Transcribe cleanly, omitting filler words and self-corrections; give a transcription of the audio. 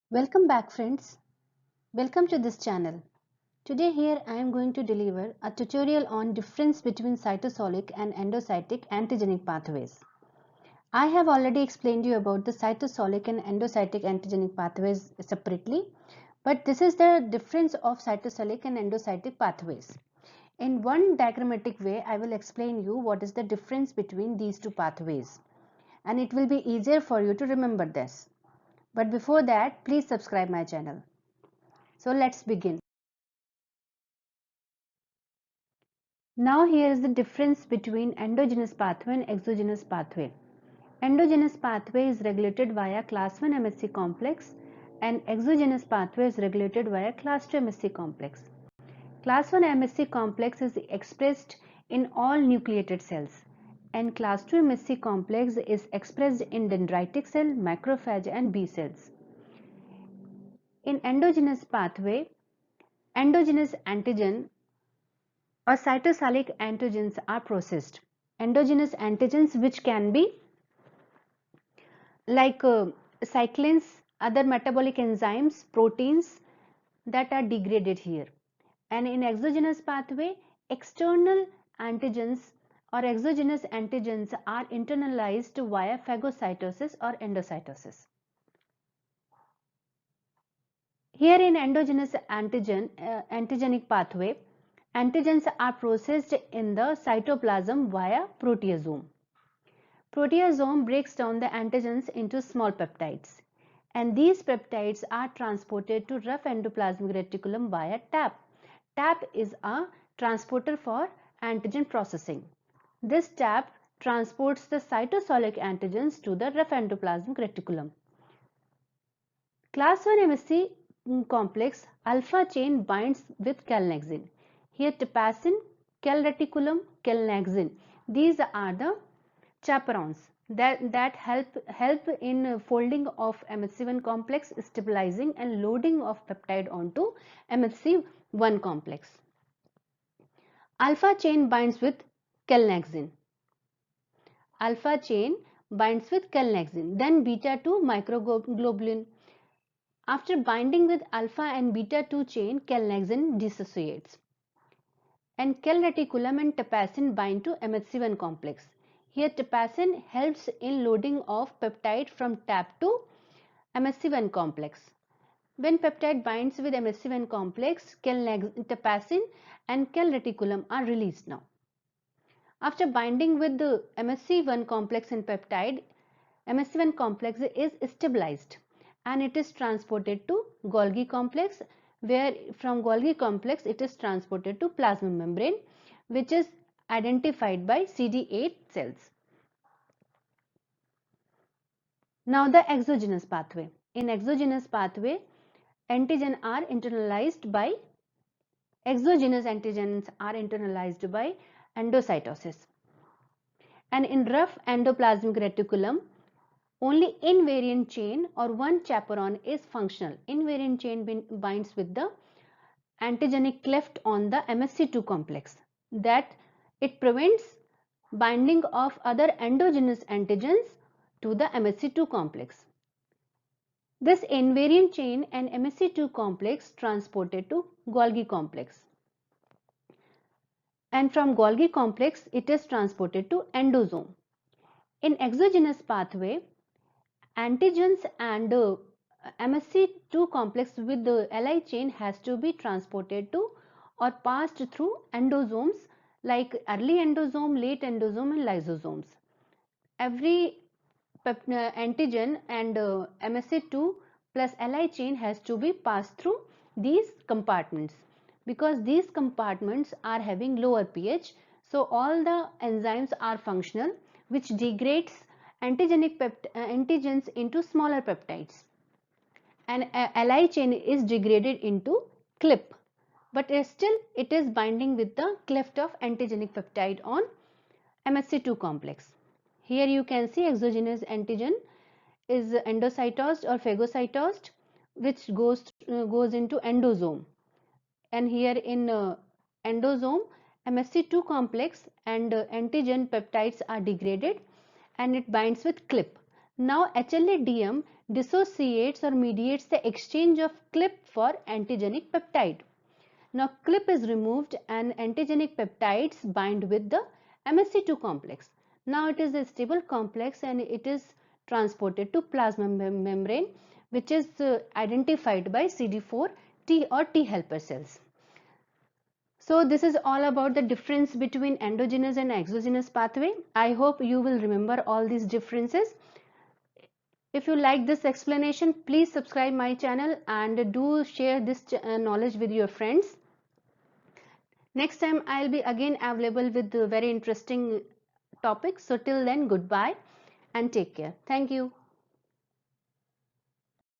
Welcome back friends. Welcome to this channel. Today here I am going to deliver a tutorial on difference between cytosolic and endocytic antigenic pathways. I have already explained you about the cytosolic and endocytic antigenic pathways separately, but this is the difference of cytosolic and endocytic pathways. In one diagrammatic way, I will explain you what is the difference between these two pathways, and it will be easier for you to remember this. But before that, please subscribe my channel. So let's begin. Now here is the difference between endogenous pathway and exogenous pathway. Endogenous pathway is regulated via class 1 MHC complex and exogenous pathway is regulated via class 2 MHC complex. Class 1 MHC complex is expressed in all nucleated cells and class 2 MHC complex is expressed in dendritic cell, macrophage and B cells. In endogenous pathway, endogenous antigen or cytosolic antigens are processed. Endogenous antigens which can be like cyclins, other metabolic enzymes, proteins that are degraded here. And in exogenous pathway, external antigens or exogenous antigens are internalized via phagocytosis or endocytosis. Here in endogenous antigenic pathway, antigens are processed in the cytoplasm via proteasome. Proteasome breaks down the antigens into small peptides, and these peptides are transported to rough endoplasmic reticulum via TAP. TAP is a transporter for antigen processing. This TAP transports the cytosolic antigens to the rough endoplasmic reticulum. Class 1 MSC complex alpha chain binds with calnexin. Here trypsin, calreticulum, calnexin. These are the chaperones that help in folding of MHC1 complex, stabilizing and loading of peptide onto MHC1 complex. Alpha chain binds with calnexin. Alpha chain binds with calnexin, then beta 2 microglobulin. After binding with alpha and beta 2 chain, calnexin dissociates. And calreticulum and trypsin bind to MHC1 complex. Here trypsin helps in loading of peptide from TAP to MHC1 complex. When peptide binds with MHC1 complex, trypsin and calreticulum are released now. After binding with the MHC1 complex and peptide, MHC1 complex is stabilized and it is transported to Golgi complex, where from Golgi complex it is transported to plasma membrane, which is identified by CD8 cells. Now the exogenous pathway. In exogenous pathway, antigens are internalized by endocytosis. And in rough endoplasmic reticulum, only invariant chain or one chaperone is functional. Invariant chain binds with the antigenic cleft on the MSC2 complex, that it prevents binding of other endogenous antigens to the MSC2 complex. This invariant chain and MSC2 complex transported to Golgi complex, and from Golgi complex it is transported to endosome. In exogenous pathway, antigens and MSC2 complex with the Li chain has to be transported to or passed through endosomes like early endosome, late endosome and lysosomes. Every antigen and MSC2 plus Li chain has to be passed through these compartments, because these compartments are having lower pH, so all the enzymes are functional, which degrades antigens into smaller peptides, and Li chain is degraded into clip, but still it is binding with the cleft of antigenic peptide on MSC2 complex. Here you can see exogenous antigen is endocytosed or phagocytosed, which goes into endosome, and here in endosome MSC2 complex and antigen peptides are degraded and it binds with clip. Now HLA-DM dissociates or mediates the exchange of CLIP for antigenic peptide. Now CLIP is removed and antigenic peptides bind with the MSC2 complex. Now it is a stable complex and it is transported to plasma membrane, which is identified by CD4 T or T helper cells. So this is all about the difference between endogenous and exogenous pathway. I hope you will remember all these differences. If you like this explanation, please subscribe my channel and do share this knowledge with your friends. Next time I'll be again available with very interesting topics. So till then, goodbye and take care. Thank you.